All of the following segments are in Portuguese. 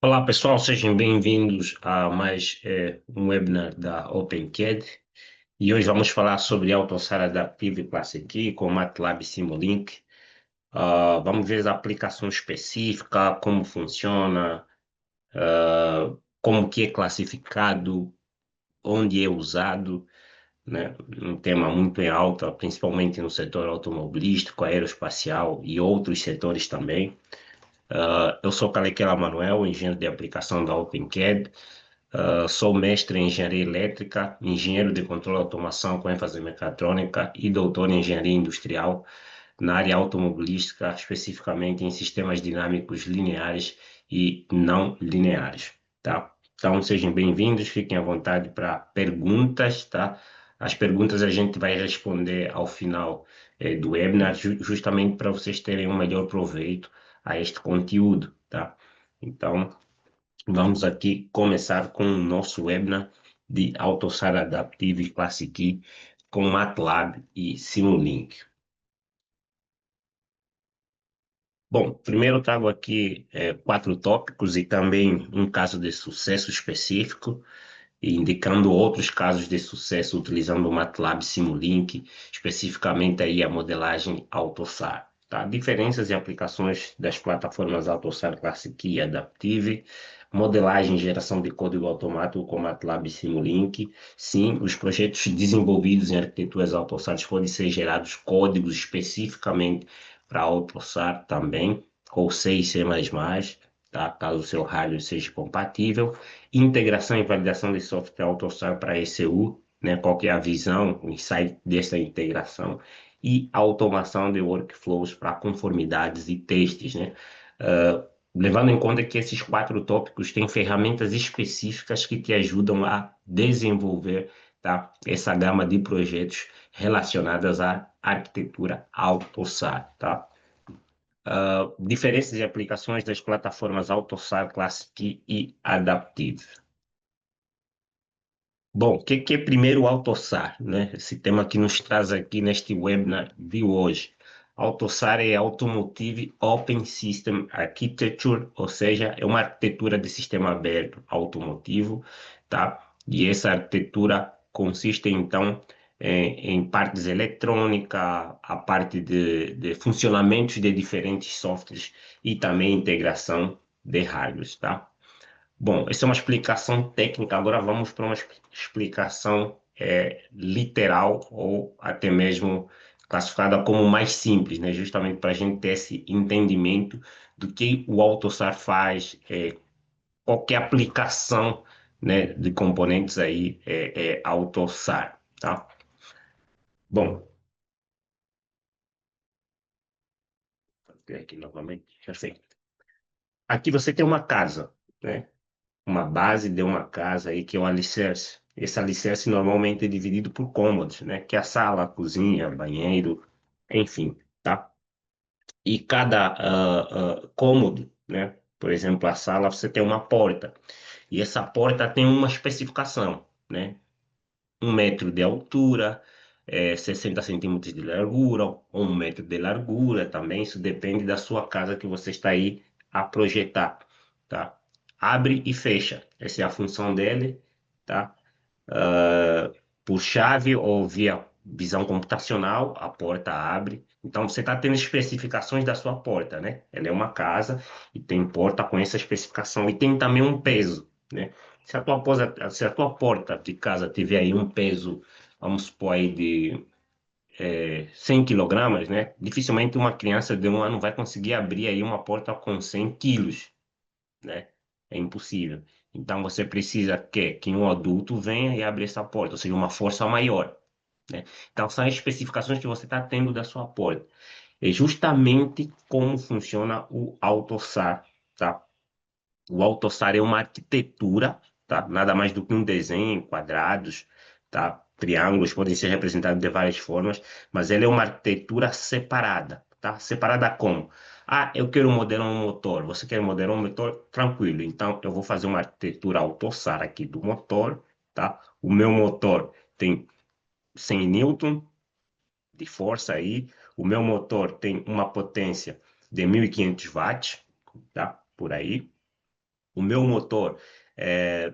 Olá pessoal, sejam bem-vindos a mais um webinar da OpenCAD e hoje vamos falar sobre AutoSAR Adaptive Classic com MATLAB Simulink. Vamos ver a aplicação específica, como funciona, como que é classificado, onde é usado, né? Um tema muito em alta, principalmente no setor automobilístico, aeroespacial e outros setores também. Eu sou Calequela Manuel, engenheiro de aplicação da OpenCAD. Sou mestre em engenharia elétrica, engenheiro de controle e automação com ênfase em mecatrônica e doutor em engenharia industrial na área automobilística, especificamente em sistemas dinâmicos lineares e não lineares, tá? Então, sejam bem-vindos, fiquem à vontade para perguntas, tá? As perguntas a gente vai responder ao final, do webinar, justamente para vocês terem um melhor proveito a este conteúdo, tá? Então, vamos aqui começar com o nosso webinar de AutoSAR Adaptive Classic com MATLAB e Simulink. Bom, primeiro eu trago aqui quatro tópicos e também um caso de sucesso específico, e indicando outros casos de sucesso utilizando o MATLAB Simulink, especificamente aí a modelagem AutoSAR. Tá? Diferenças e aplicações das plataformas AutoSAR Classic e Adaptive, modelagem e geração de código automático com MATLAB Simulink. Sim, os projetos desenvolvidos em arquiteturas AutoSAR podem ser gerados códigos especificamente para AutoSAR também, ou C e C++, tá? Caso o seu hardware seja compatível. Integração e validação de software AutoSAR para ECU, né? Qual que é a visão, o insight dessa integração e automação de workflows para conformidades e testes, né? Levando em conta que esses quatro tópicos têm ferramentas específicas que te ajudam a desenvolver, tá? Essa gama de projetos relacionadas à arquitetura AutoSAR, tá? Diferenças de aplicações das plataformas AutoSAR Classic e Adaptive. Bom, o que é primeiro o AutoSAR, né? Esse tema que nos traz aqui neste webinar de hoje. AutoSAR é Automotive Open System Architecture, ou seja, é uma arquitetura de sistema aberto automotivo, tá? E essa arquitetura consiste, então, em partes eletrônicas, a parte de funcionamentos de diferentes softwares e também integração de hardware, tá? Bom, essa é uma explicação técnica. Agora vamos para uma explicação literal ou até mesmo classificada como mais simples, né? Justamente para a gente ter esse entendimento do que o AutoSAR faz, qualquer aplicação, né, de componentes aí é AutoSAR, tá? Bom, vou ver aqui novamente, perfeito. Aqui você tem uma casa, né? Uma base de uma casa aí que é o alicerce. Esse alicerce normalmente é dividido por cômodos, né? Que é a sala, a cozinha, banheiro, enfim, tá? E cada cômodo, né? Por exemplo, a sala você tem uma porta e essa porta tem uma especificação, né? 1 metro de altura, 60 centímetros de largura, ou 1 metro de largura também. Isso depende da sua casa que você está aí a projetar, tá? Abre e fecha. Essa é a função dele, tá? Ah, por chave ou via visão computacional, a porta abre. Então, você está tendo especificações da sua porta, né? Ela é uma casa e tem porta com essa especificação e tem também um peso, né? Se a tua porta de casa tiver aí um peso, vamos supor aí de 100 quilogramas, né? Dificilmente uma criança de 1 ano vai conseguir abrir aí uma porta com 100 quilos, né? É impossível. Então você precisa que um adulto venha e abra essa porta, ou seja, uma força maior, né? Então são as especificações que você está tendo da sua porta. É justamente como funciona o AutoSAR, tá? O AutoSAR é uma arquitetura, tá? Nada mais do que um desenho em quadrados, tá? Triângulos podem ser representados de várias formas, mas ele é uma arquitetura separada, tá? Separada como? Ah, eu quero modelar um motor. Você quer modelar um motor? Tranquilo. Então, eu vou fazer uma arquitetura AutoSAR aqui do motor, tá? O meu motor tem 100 newton de força aí. O meu motor tem uma potência de 1.500 watts, tá? Por aí. O meu motor, é,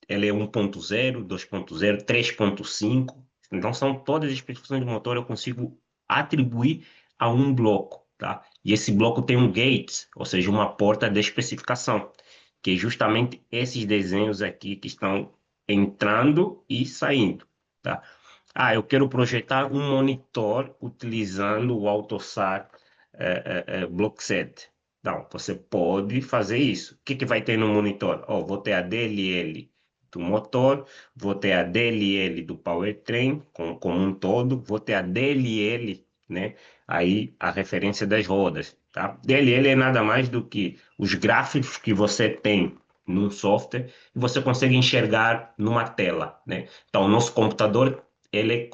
ele é 1.0, 2.0, 3.5. Então, são todas as especificações do motor eu consigo atribuir a um bloco, tá? E esse bloco tem um gate, ou seja, uma porta de especificação, que é justamente esses desenhos aqui que estão entrando e saindo, tá? Ah, eu quero projetar um monitor utilizando o AutoSAR Blockset. Não, você pode fazer isso. O que que vai ter no monitor? Oh, vou ter a DLL do motor, vou ter a DLL do powertrain como um todo, vou ter a DLL, né? Aí a referência das rodas, tá? DLL é nada mais do que os gráficos que você tem num software e você consegue enxergar numa tela, né? Então, o nosso computador ele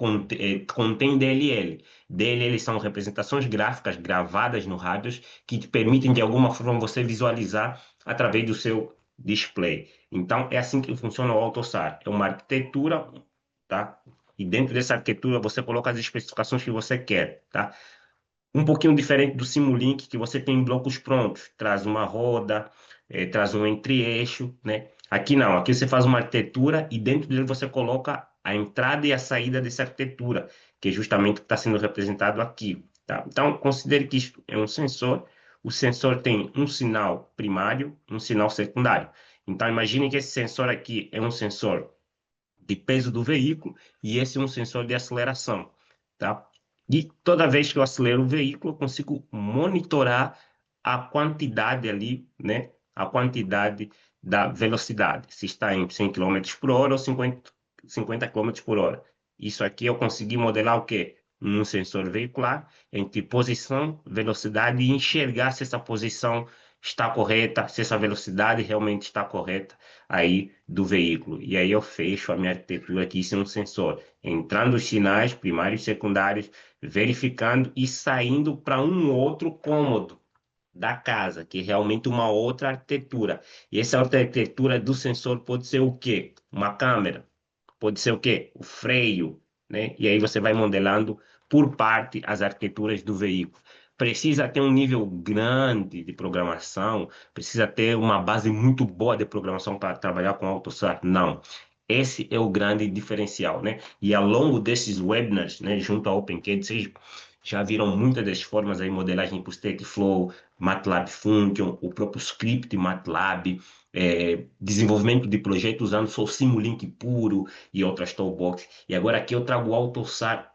contém DLL. DLL são representações gráficas gravadas no rádios que te permitem de alguma forma você visualizar através do seu display. Então, é assim que funciona o AutoSAR. É uma arquitetura, tá? E dentro dessa arquitetura você coloca as especificações que você quer, tá? Um pouquinho diferente do Simulink, que você tem blocos prontos, traz uma roda, traz um entre-eixo, né? Aqui não, aqui você faz uma arquitetura e dentro dele você coloca a entrada e a saída dessa arquitetura, que é justamente o que está sendo representado aqui, tá? Então, considere que isso é um sensor. O sensor tem um sinal primário, um sinal secundário. Então, imagine que esse sensor aqui é um sensor de peso do veículo e esse é um sensor de aceleração, tá? E toda vez que eu acelero o veículo, eu consigo monitorar a quantidade ali, né? A quantidade da velocidade, se está em 100 quilômetros por hora ou 50 quilômetros por hora. Isso aqui eu consegui modelar o quê? Um sensor veicular entre posição, velocidade e enxergar se essa posição está correta, se essa velocidade realmente está correta aí do veículo. E aí eu fecho a minha arquitetura aqui sem um sensor, entrando os sinais primários e secundários, verificando e saindo para um outro cômodo da casa, que é realmente uma outra arquitetura. E essa outra arquitetura do sensor pode ser o quê? Uma câmera, pode ser o quê? O freio, né? E aí você vai modelando por parte as arquiteturas do veículo. Precisa ter um nível grande de programação, precisa ter uma base muito boa de programação para trabalhar com AutoSAR? Não. Esse é o grande diferencial, né? E ao longo desses webinars, né, junto ao OpenCAD, vocês já viram muitas das formas aí, modelagem por Stateflow, MATLAB Function, o próprio script MATLAB, desenvolvimento de projetos usando só o Simulink puro e outras toolbox. E agora aqui eu trago o AutoSAR,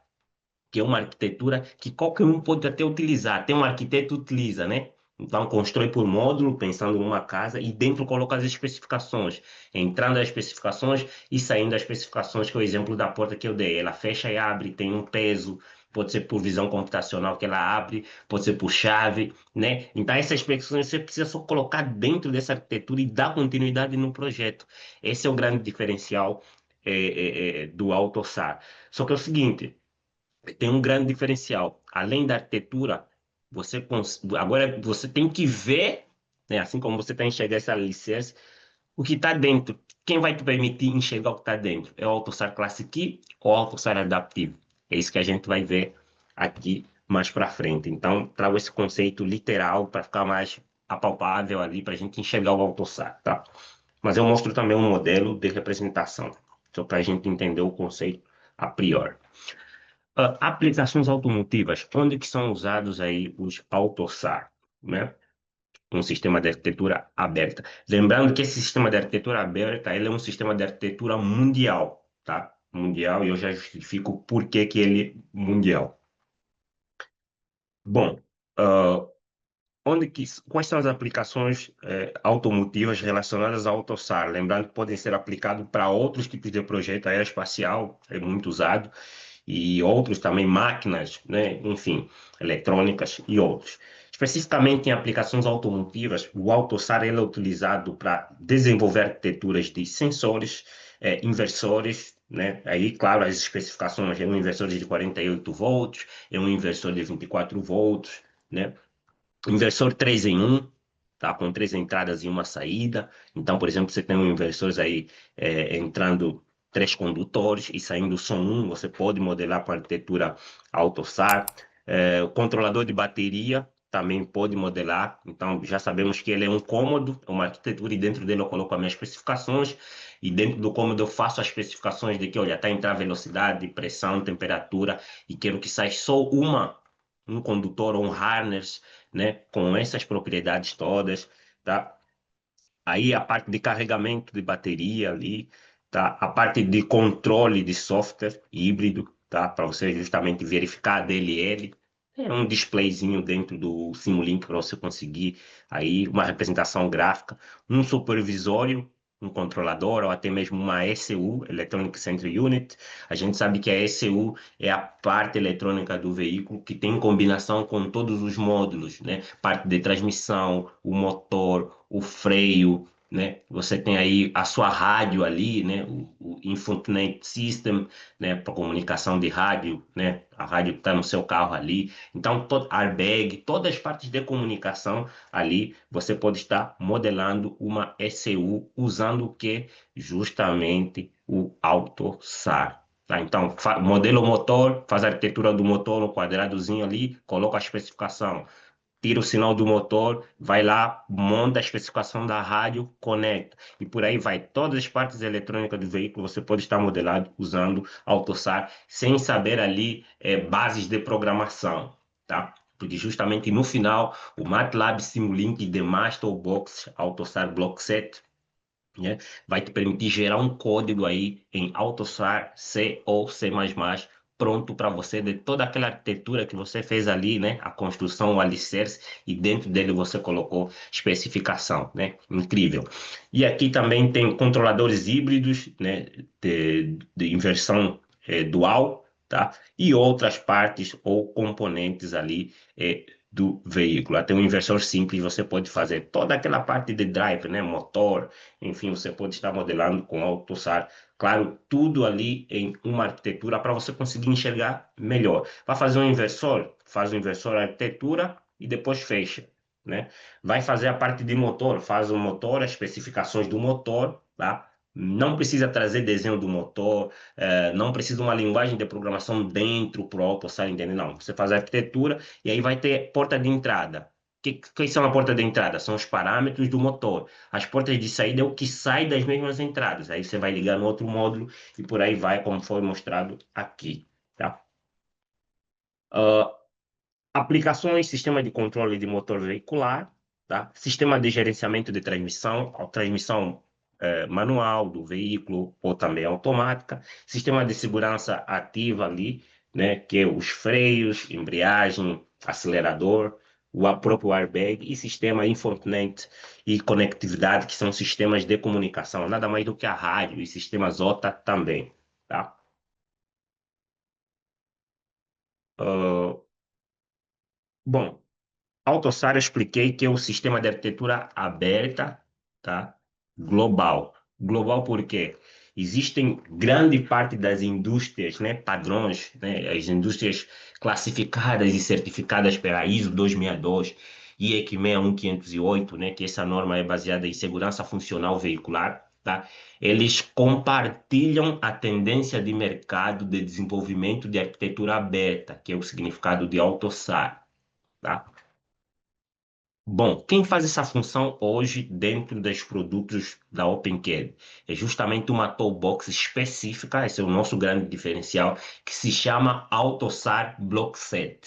que é uma arquitetura que qualquer um pode até utilizar. Tem um arquiteto que utiliza, né? Então, constrói por módulo, pensando numa casa, e dentro coloca as especificações, entrando as especificações e saindo as especificações, que é o exemplo da porta que eu dei. Ela fecha e abre, tem um peso, pode ser por visão computacional que ela abre, pode ser por chave, né? Então, essas especificações você precisa só colocar dentro dessa arquitetura e dar continuidade no projeto. Esse é o grande diferencial do AutoSAR. Só que é o seguinte, tem um grande diferencial. Além da arquitetura, agora você tem que ver, né, assim como você está enxergando essa alicerce, o que está dentro. Quem vai te permitir enxergar o que está dentro? É o AutoSAR Classic Key ou o AutoSAR Adaptive? É isso que a gente vai ver aqui mais para frente. Então, trago esse conceito literal para ficar mais apalpável ali, para a gente enxergar o AutoSAR, tá? Mas eu mostro também um modelo de representação, só para a gente entender o conceito a priori. Aplicações automotivas, onde que são usados aí os AutoSAR, né? Um sistema de arquitetura aberta. Lembrando que esse sistema de arquitetura aberta, ele é um sistema de arquitetura mundial, tá? Mundial, e eu já justifico por que que ele é mundial. Bom, ah, quais são as aplicações automotivas relacionadas ao AutoSAR? Lembrando que podem ser aplicados para outros tipos de projeto aeroespacial, é muito usado, e outros também, máquinas, né? Enfim, eletrônicas e outros. Especificamente em aplicações automotivas, o AutoSAR ele é utilizado para desenvolver arquiteturas de sensores, inversores, né? Aí, claro, as especificações é um inversor de 48 volts, é um inversor de 24 volts, né? Inversor 3 em um, tá? Com três entradas e uma saída. Então, por exemplo, você tem um inversores aí entrando três condutores e saindo só um, você pode modelar com a arquitetura AutoSAR. O controlador de bateria, também pode modelar. Então, já sabemos que ele é um cômodo, é uma arquitetura, e dentro dele eu coloco as minhas especificações, e dentro do cômodo eu faço as especificações de que, olha, está a entrar velocidade, pressão, temperatura, e quero que saia só um condutor ou um harness, né, com essas propriedades todas, tá? Aí a parte de carregamento de bateria ali, tá? A parte de controle de software híbrido, tá? Para você justamente verificar a DLL. É um displayzinho dentro do Simulink para você conseguir aí uma representação gráfica, um supervisório, um controlador ou até mesmo uma ECU, Electronic Central Unit. A gente sabe que a ECU é a parte eletrônica do veículo que tem combinação com todos os módulos, né? Parte de transmissão, o motor, o freio, né? Você tem aí a sua rádio ali, né? O Infotainment System, né? Para comunicação de rádio, né? A rádio que está no seu carro ali. Então, todo airbag, todas as partes de comunicação ali, você pode estar modelando uma ECU usando o que? Justamente o AutoSAR. Tá? Então, modela o motor, faz a arquitetura do motor no quadradozinho ali, coloca a especificação, tira o sinal do motor, vai lá, monta a especificação da rádio, conecta. E por aí vai. Todas as partes eletrônicas do veículo você pode estar modelado usando AutoSAR, sem saber ali bases de programação, tá? Porque justamente no final, o MATLAB Simulink de Masterbox AutoSAR Block Set, né? Vai te permitir gerar um código aí em AutoSAR, C ou C++, pronto para você, de toda aquela arquitetura que você fez ali, né? A construção, o alicerce, e dentro dele você colocou especificação, né? Incrível. E aqui também tem controladores híbridos, né? De inversão dual, tá? E outras partes ou componentes ali do veículo. Até um inversor simples você pode fazer toda aquela parte de drive, né? Motor, enfim, você pode estar modelando com AutoSAR. Claro, tudo ali em uma arquitetura para você conseguir enxergar melhor. Vai fazer um inversor? Faz o inversor, a arquitetura e depois fecha, né? Vai fazer a parte de motor? Faz o motor, as especificações do motor, tá? Não precisa trazer desenho do motor, não precisa uma linguagem de programação dentro para o AutoSAR, entende? Não, você faz a arquitetura e aí vai ter porta de entrada. Que são a porta de entrada? São os parâmetros do motor. As portas de saída é o que sai das mesmas entradas. Aí você vai ligar no outro módulo e por aí vai, como foi mostrado aqui, tá? Ah, aplicações, sistema de controle de motor veicular, tá? Sistema de gerenciamento de transmissão, a transmissão manual do veículo ou também automática, sistema de segurança ativa ali, né? Que é os freios, embreagem, acelerador, o próprio airbag e sistema infotainment e conectividade, que são sistemas de comunicação, nada mais do que a rádio e sistemas OTA também, tá? Ah, bom, AutoSAR eu expliquei que é o sistema de arquitetura aberta, tá? Global. Global porque existem grande parte das indústrias, né, padrões, né, as indústrias classificadas e certificadas pela ISO 262 e EC 61508, né, que essa norma é baseada em segurança funcional veicular, tá? Eles compartilham a tendência de mercado de desenvolvimento de arquitetura aberta, que é o significado de AutoSAR, tá? Bom, quem faz essa função hoje dentro dos produtos da OpenCAD é justamente uma toolbox específica, esse é o nosso grande diferencial, que se chama AutoSAR Blockset.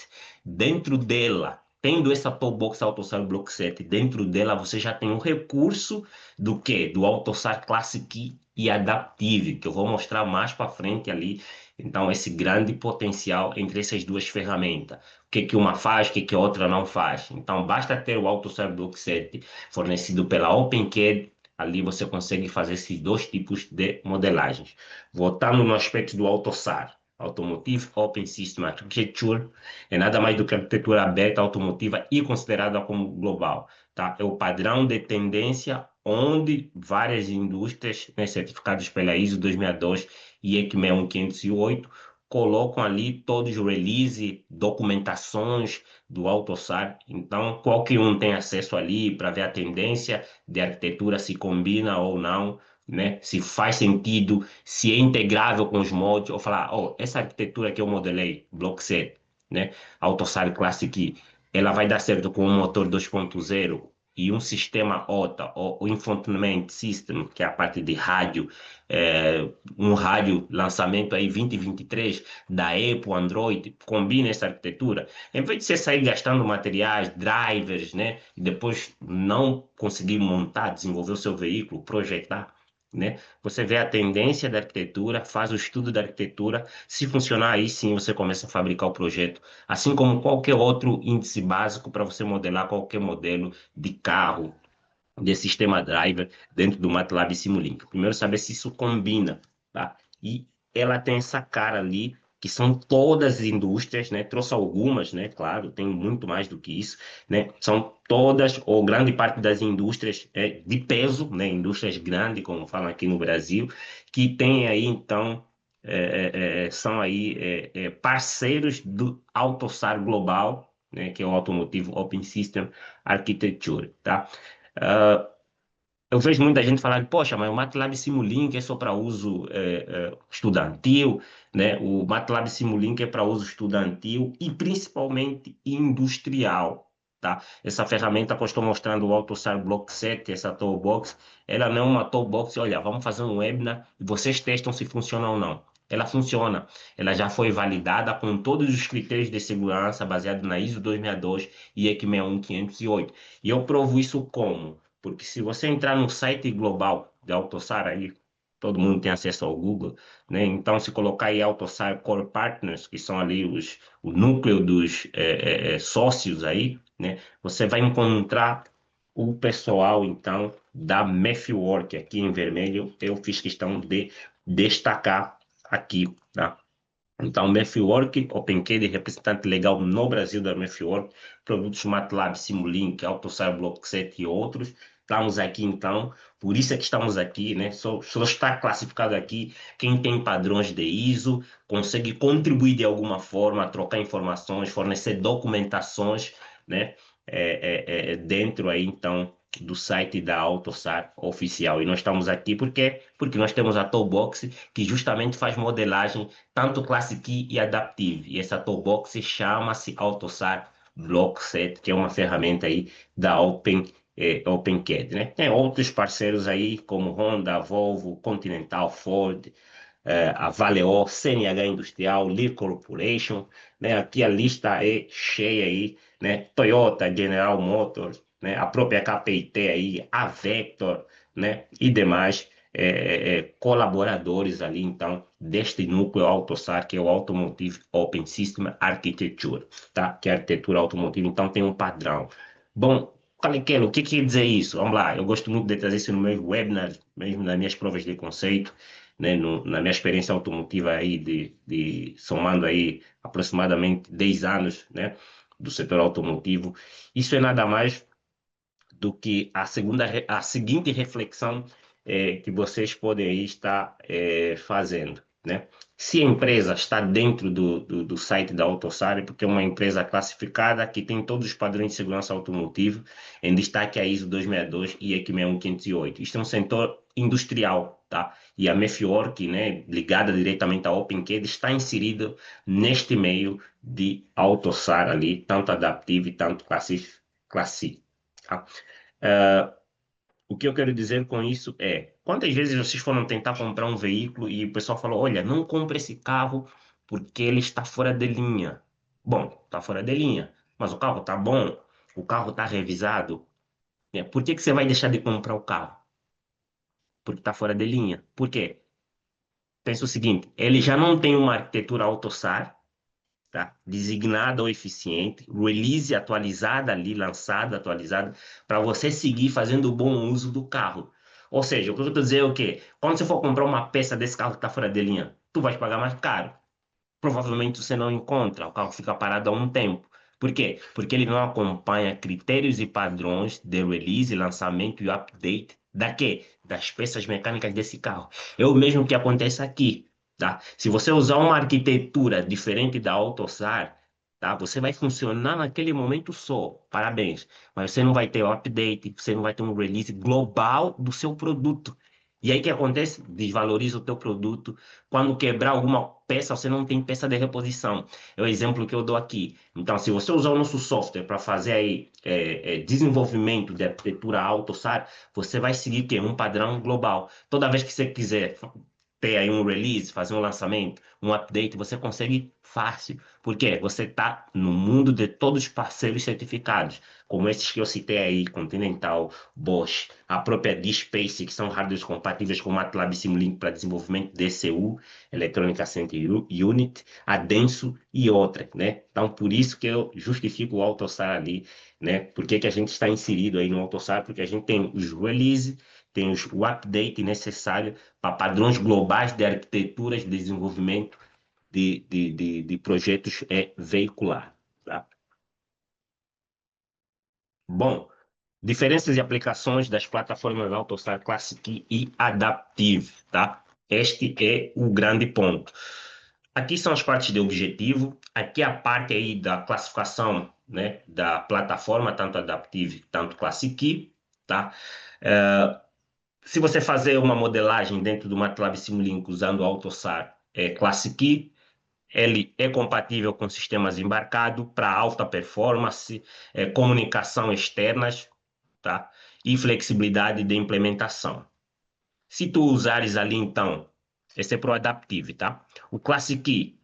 Dentro dela, tendo essa toolbox AutoSAR Blockset, dentro dela você já tem um recurso do quê? Do AutoSAR Classic e Adaptive, que eu vou mostrar mais para frente ali. Então, esse grande potencial entre essas duas ferramentas, que uma faz, o que a outra não faz. Então, basta ter o AutoSAR 7 fornecido pela OpenCAD, ali você consegue fazer esses dois tipos de modelagens. Voltando no aspecto do AutoSAR, Automotive Open System Architecture, é nada mais do que a arquitetura aberta automotiva e considerada como global. Tá? É o padrão de tendência onde várias indústrias, né, certificadas pela ISO 2002 e EC 61508, colocam ali todos os release, documentações do AutoSAR. Então, qualquer um tem acesso ali para ver a tendência de arquitetura, se combina ou não, né? Se faz sentido, se é integrável com os mods, ou falar, oh, essa arquitetura que eu modelei, Block set, né? AutoSAR Classic, ela vai dar certo com um motor 2.0 e um sistema OTA, o Infotainment System, que é a parte de rádio, um rádio lançamento aí 2023 da Apple, Android, combina essa arquitetura. Em vez de você sair gastando materiais, drivers, né, e depois não conseguir montar, desenvolver o seu veículo, projetar, né, você vê a tendência da arquitetura, faz o estudo da arquitetura, se funcionar aí sim você começa a fabricar o projeto, assim como qualquer outro índice básico para você modelar qualquer modelo de carro, de sistema driver dentro do MATLAB Simulink. Primeiro saber se isso combina, tá? E ela tem essa cara ali, que são todas as indústrias, né? Trouxe algumas, né? Claro, tem muito mais do que isso, né? São todas, ou grande parte das indústrias de peso, né? Indústrias grandes, como falam aqui no Brasil, que tem aí, então, são aí parceiros do AutoSAR Global, né? Que é o Automotive Open System Architecture, tá? Ah, eu vejo muita gente falar, poxa, mas o MATLAB Simulink é só para uso estudantil, né? O MATLAB Simulink é para uso estudantil e principalmente industrial, tá? Essa ferramenta que eu estou mostrando, o AutoSAR Block 7, essa toolbox, ela não é uma toolbox, olha, vamos fazer um webinar e vocês testam se funciona ou não. Ela funciona, ela já foi validada com todos os critérios de segurança baseado na ISO 262 e EC 61508. E eu provo isso como? Porque se você entrar no site global de AutoSAR aí, todo mundo tem acesso ao Google, né? Então, se colocar aí AutoSAR Core Partners, que são ali o núcleo dos sócios aí, né? Você vai encontrar o pessoal, então, da Mathwork aqui em vermelho. Eu fiz questão de destacar aqui, tá? Então, Mathwork, OpenCAD, representante legal no Brasil da Mathwork, produtos MATLAB, Simulink, AutoSAR Block 7 e outros. Estamos aqui, então, por isso é que estamos aqui, né? Só está classificado aqui quem tem padrões de ISO, consegue contribuir de alguma forma, trocar informações, fornecer documentações, né? Dentro aí, então, do site da AutoSAR oficial. E nós estamos aqui porque nós temos a Toolbox, que justamente faz modelagem tanto Classic e Adaptive. E essa toolbox chama-se AutoSAR Block Set, que é uma ferramenta aí da OpenCAD, né? Tem outros parceiros aí, como Honda, Volvo, Continental, Ford, a Valeo, CNH Industrial, Lear Corporation, né? Aqui a lista é cheia aí, né? Toyota, General Motors, né? A própria KPIT aí, a Vector, né? E demais colaboradores ali, então, deste núcleo AutoSAR, que é o Automotive Open System Architecture, tá? Que é a arquitetura automotiva, então tem um padrão. Bom, Caliquelo, o que quer dizer isso? Vamos lá, eu gosto muito de trazer isso no meu webinar, mesmo nas minhas provas de conceito, né, na minha experiência automotiva aí, somando aí aproximadamente 10 anos, né, do setor automotivo, isso é nada mais do que a seguinte reflexão que vocês podem aí estar fazendo, né? Se a empresa está dentro do site da AutoSAR, é porque é uma empresa classificada que tem todos os padrões de segurança automotiva, em destaque a ISO 262 e EC 61508. Isto é um setor industrial, tá? E a Mathwork, né, ligada diretamente à OpenCAD, está inserida neste meio de AutoSAR ali, tanto adaptivo e tanto classe, tá? O que eu quero dizer com isso é, quantas vezes vocês foram tentar comprar um veículo e o pessoal falou, olha, não compre esse carro porque ele está fora de linha. Bom, está fora de linha, mas o carro está bom, o carro está revisado. Né? Por que que você vai deixar de comprar o carro? Porque está fora de linha. Por quê? Pensa o seguinte, ele já não tem uma arquitetura AutoSAR, tá? Designada ou eficiente, release atualizada ali, lançada, atualizada, para você seguir fazendo o bom uso do carro. Ou seja, o que eu estou dizendo é o quê? Quando você for comprar uma peça desse carro que está fora de linha, tu vai pagar mais caro. Provavelmente você não encontra, o carro fica parado há um tempo. Por quê? Porque ele não acompanha critérios e padrões de release, lançamento e update da quê? Das peças mecânicas desse carro. É o mesmo que acontece aqui, tá? Se você usar uma arquitetura diferente da AutoSAR, tá? Você vai funcionar naquele momento só, parabéns. Mas você não vai ter o update, você não vai ter um release global do seu produto. E aí o que acontece? Desvaloriza o teu produto. Quando quebrar alguma peça, você não tem peça de reposição. É o exemplo que eu dou aqui. Então, se você usar o nosso software para fazer aí desenvolvimento de arquitetura AutoSAR, você vai seguir o quê? Um padrão global. Toda vez que você quiser ter aí um release, fazer um lançamento, um update, você consegue fácil. Por quê? Você está no mundo de todos os parceiros certificados, como esses que eu citei aí, Continental, Bosch, a própria D-Space, que são hardwares compatíveis com o MATLAB Simulink para desenvolvimento de ECU, Electronic Center Unit, a Denso e outra, né? Então, por isso que eu justifico o AutoSAR ali, né? Por que que a gente está inserido aí no AutoSAR? Porque a gente tem os releases, tem o update necessário para padrões globais de arquiteturas de desenvolvimento de projetos veicular. Tá? Bom, diferenças e aplicações das plataformas AutoSAR Classic e Adaptive. Tá? Este é o grande ponto. Aqui são as partes de objetivo, aqui é a parte aí da classificação, né, da plataforma, tanto Adaptive, tanto Classic, tá? Se você fazer uma modelagem dentro do MATLAB Simulink usando o AutoSAR Classic, ele é compatível com sistemas embarcados para alta performance, comunicação externas, tá? E flexibilidade de implementação. Se tu usares ali, então, esse é para o Adaptive, tá? O Classic,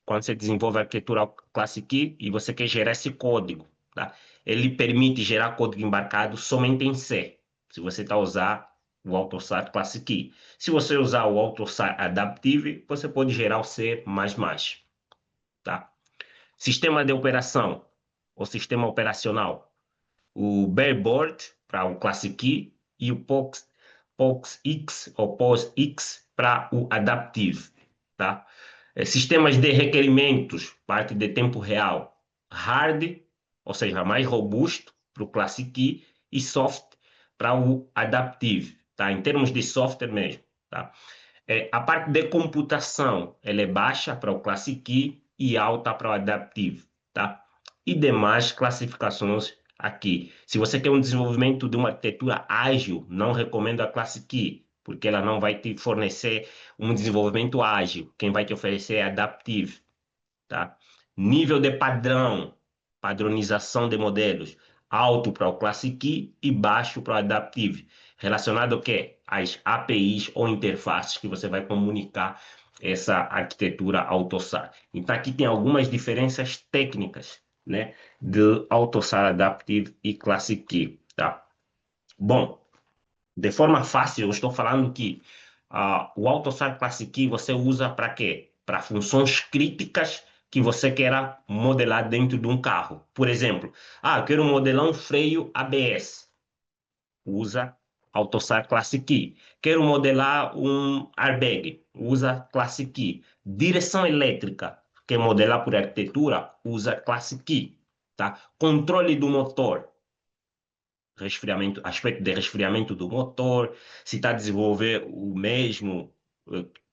quando você desenvolve a arquitetura Classic e você quer gerar esse código, tá? Ele permite gerar código embarcado somente em C, se você está usando o AutoSAR Classic. Se você usar o AutoSAR Adaptive, você pode gerar o C++, tá? Sistema de operação, ou sistema operacional. O Bareboard para o Classic e o POSIX ou POSIX para o Adaptive, tá? Sistemas de requerimentos, parte de tempo real, hard, ou seja, mais robusto para o Classic e soft para o Adaptive, tá? Em termos de software mesmo, tá? A parte de computação, ela é baixa para o Classic e alta para o Adaptive, tá? E demais classificações aqui. Se você quer um desenvolvimento de uma arquitetura ágil, não recomendo a Classic, porque ela não vai te fornecer um desenvolvimento ágil. Quem vai te oferecer é Adaptive, tá? Nível de padrão, padronização de modelos, alto para o Classic e baixo para o Adaptive. Relacionado ao quê? As APIs ou interfaces que você vai comunicar essa arquitetura AutoSAR. Então aqui tem algumas diferenças técnicas, né, do AutoSAR Adaptive e Classic, tá? Bom, de forma fácil, eu estou falando que o AutoSAR Classic você usa para quê? Para funções críticas que você queira modelar dentro de um carro. Por exemplo, eu quero modelar um freio ABS. Usa AutoSAR Classic. Quero modelar um airbag. Usa Classic. Direção elétrica. Quer modelar por arquitetura? Usa Classic. Tá? Controle do motor, resfriamento, aspecto de resfriamento do motor, se está a desenvolver o mesmo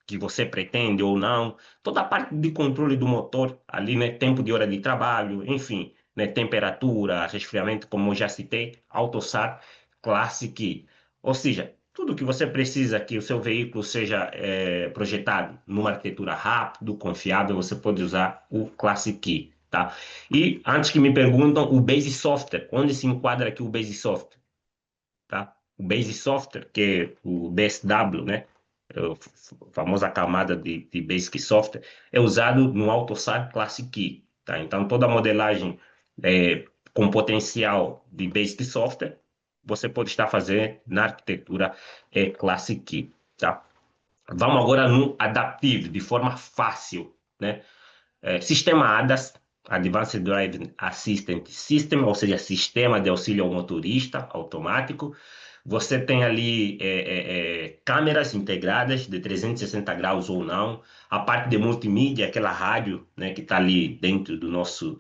que você pretende ou não, toda a parte de controle do motor ali, né, tempo de hora de trabalho, enfim, né, temperatura, resfriamento, como eu já citei, AutoSAR Classic. Ou seja, tudo que você precisa que o seu veículo seja projetado numa arquitetura rápido, confiável, você pode usar o Classic, tá? E antes que me perguntam, o Base Software, onde se enquadra aqui o Base Software, tá? O Base Software, que é o BSW, né? É a famosa camada de Basic Software, é usado no AutoSAR Classic, tá? Então, toda a modelagem com potencial de Basic Software, você pode estar fazendo na arquitetura Classic, tá? Vamos agora no Adaptive, de forma fácil, né? Sistema ADAS, Advanced Driving Assistant System, ou seja, sistema de auxílio ao motorista automático. Você tem ali câmeras integradas de 360 graus ou não. A parte de multimídia, aquela rádio, né, que está ali dentro do nosso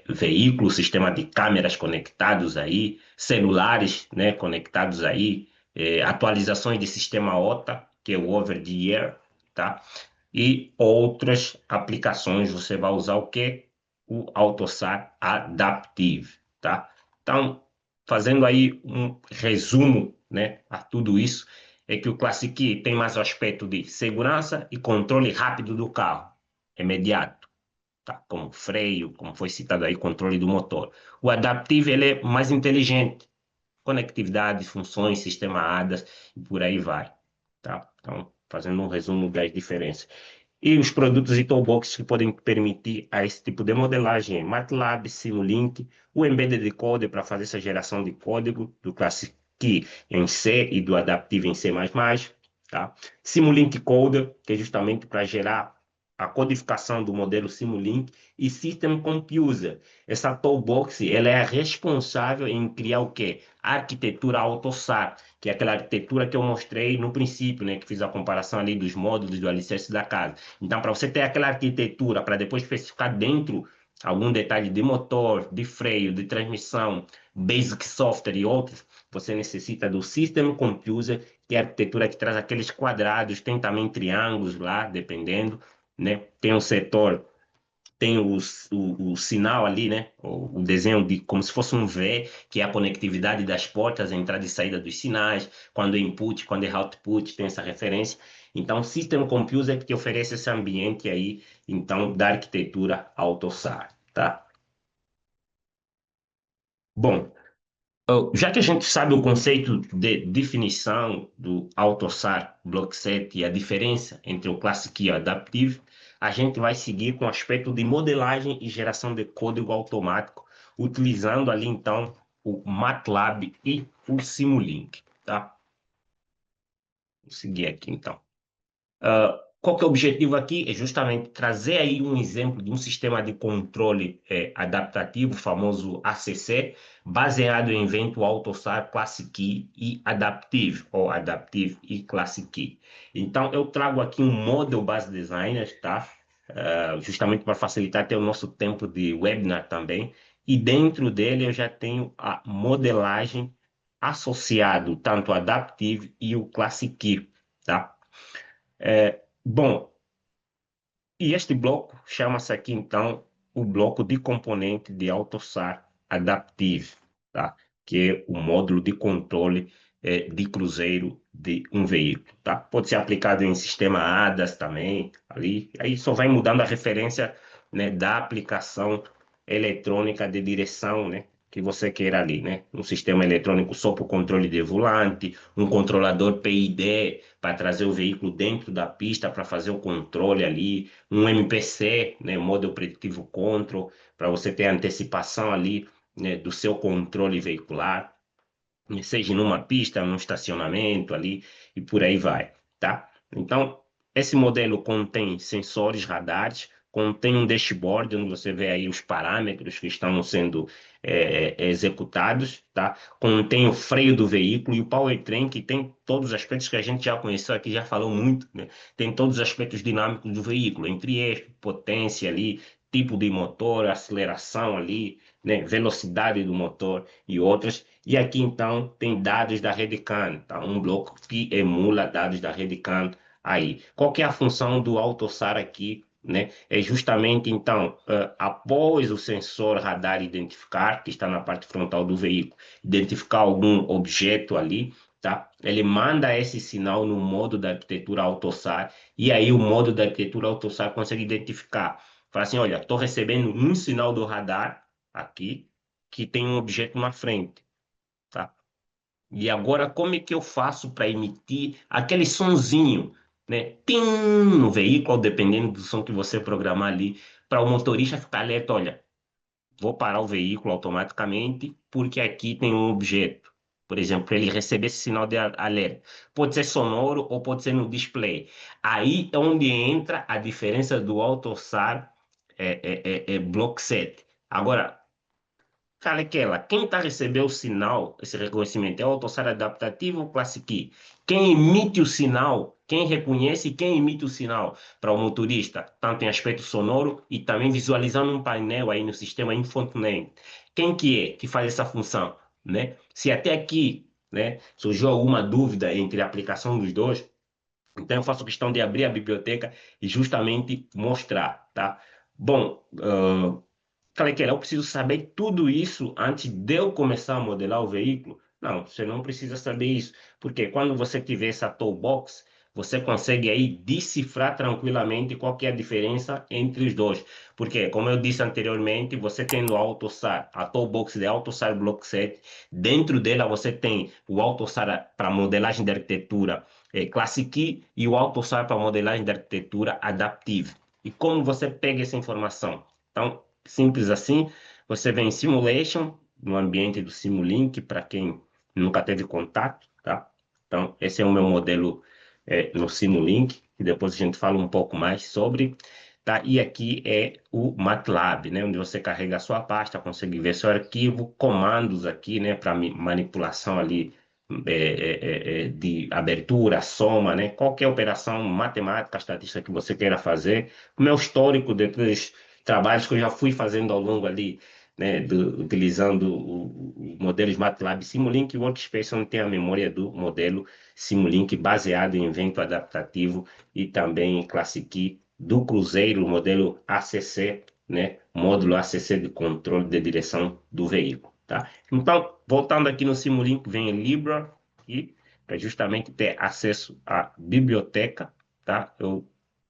veículo, sistema de câmeras conectados aí, celulares, né, conectados aí, atualizações de sistema OTA, que é o Over the Air, tá? E outras aplicações você vai usar o quê? O AutoSAR Adaptive, tá? Então, fazendo aí um resumo, né, a tudo isso, é que o Classic tem mais o aspecto de segurança e controle rápido do carro. imediato, tá? Como freio, como foi citado aí, controle do motor. O adaptivo, ele é mais inteligente, conectividade, funções, sistema ADAS e por aí vai, tá? Então, fazendo um resumo das diferenças. E os produtos e toolboxes que podem permitir a esse tipo de modelagem é MATLAB, Simulink, o Embedded Coder para fazer essa geração de código do Classic em C e do Adaptive em C++, tá? Simulink Coder, que é justamente para gerar a codificação do modelo Simulink, e System Computer. Essa toolbox, ela é responsável em criar o quê? A arquitetura AutoSAR, que é aquela arquitetura que eu mostrei no princípio, né, que fiz a comparação ali dos módulos do alicerce da casa. Então, para você ter aquela arquitetura, para depois especificar dentro algum detalhe de motor, de freio, de transmissão, basic software e outros, você necessita do System Computer, que é a arquitetura que traz aqueles quadrados, tem também triângulos lá, dependendo, né? Tem o setor, tem o sinal ali, né? O desenho de como se fosse um V, que é a conectividade das portas, a entrada e saída dos sinais, quando é input, quando é output, tem essa referência. Então, System Computer é que oferece esse ambiente aí, então, da arquitetura AutoSAR, tá? Bom, já que a gente sabe o conceito de definição do AutoSAR Block 7 e a diferença entre o Classic e o Adaptive, a gente vai seguir com o aspecto de modelagem e geração de código automático, utilizando ali então o MATLAB e o Simulink, tá? Vou seguir aqui então. Qual que é o objetivo aqui? É justamente trazer aí um exemplo de um sistema de controle adaptativo, famoso ACC, baseado em evento AutoSAR Classic Key e Adaptive, ou Adaptive e Classic Key. Então, eu trago aqui um Model Base Designer, tá? Justamente para facilitar até o nosso tempo de webinar também. E dentro dele eu já tenho a modelagem associado tanto ao Adaptive e o Classic Key, tá? Bom, e este bloco chama-se aqui, então, o bloco de componente de AutoSAR Adaptive, tá? Que é o módulo de controle de cruzeiro de um veículo, tá? Pode ser aplicado em sistema ADAS também, ali. Aí só vai mudando a referência, né, da aplicação eletrônica de direção, né? Que você queira ali, né? Um sistema eletrônico só para o controle de volante, um controlador PID para trazer o veículo dentro da pista para fazer o controle ali, um MPC, né, Model Predictive Control, para você ter antecipação ali, né, do seu controle veicular, seja numa pista, num estacionamento ali e por aí vai, tá? Então, esse modelo contém sensores, radares, contém um dashboard onde você vê aí os parâmetros que estão sendo executados, tá? Contém o freio do veículo e o powertrain, que tem todos os aspectos que a gente já conheceu aqui, já falou muito, né? Tem todos os aspectos dinâmicos do veículo, entre eles, potência ali, tipo de motor, aceleração ali, né? Velocidade do motor e outras. E aqui, então, tem dados da rede CAN, tá? Um bloco que emula dados da rede CAN aí. Qual que é a função do AutoSAR aqui, né? É justamente, então, após o sensor radar identificar, que está na parte frontal do veículo, identificar algum objeto ali, tá? Ele manda esse sinal no modo da arquitetura AutoSAR, e aí o modo da arquitetura AutoSAR consegue identificar. Fala assim, olha, estou recebendo um sinal do radar aqui, que tem um objeto na frente, tá? E agora, como é que eu faço para emitir aquele sonzinho, né? Tim, no veículo, dependendo do som que você programar ali, para o motorista ficar alerta, olha, vou parar o veículo automaticamente porque aqui tem um objeto. Por exemplo, para ele receber esse sinal de alerta. Pode ser sonoro ou pode ser no display. Aí é onde entra a diferença do AutoSAR Block 7. Agora, cara, aquela, quem está recebendo o sinal, esse reconhecimento, é o AutoSAR adaptativo ou Classic? Quem emite o sinal, quem reconhece e quem emite o sinal para o motorista, tanto em aspecto sonoro e também visualizando um painel aí no sistema infotainment. Quem que é que faz essa função, né? Se até aqui, né, surgiu alguma dúvida entre a aplicação dos dois, então eu faço questão de abrir a biblioteca e justamente mostrar, tá? Bom, falei que eu preciso saber tudo isso antes de eu começar a modelar o veículo. Não, você não precisa saber isso, porque quando você tiver essa toolbox, você consegue aí decifrar tranquilamente qual que é a diferença entre os dois. Porque, como eu disse anteriormente, você tendo o AutoSAR, a Toolbox de AutoSAR Block 7, dentro dela você tem o AutoSAR para modelagem de arquitetura Classic Key e o AutoSAR para modelagem de arquitetura Adaptive. E como você pega essa informação? Então, simples assim, você vem em Simulation, no ambiente do Simulink, para quem nunca teve contato, tá? Então, esse é o meu modelo no Simulink, e depois a gente fala um pouco mais sobre, tá? E aqui é o MATLAB, né? Onde você carrega a sua pasta, consegue ver seu arquivo, comandos aqui, né? Para manipulação ali de abertura, soma, né? Qualquer operação matemática, estatística que você queira fazer. O meu histórico dos trabalhos que eu já fui fazendo ao longo ali, né? Utilizando o modelos MATLAB Simulink e Workspace, onde tem a memória do modelo Simulink baseado em evento adaptativo e também em Classic do Cruzeiro, o modelo ACC, né? Módulo ACC de controle de direção do veículo, tá? Então, voltando aqui no Simulink, vem Libra e para justamente ter acesso à biblioteca, tá? Eu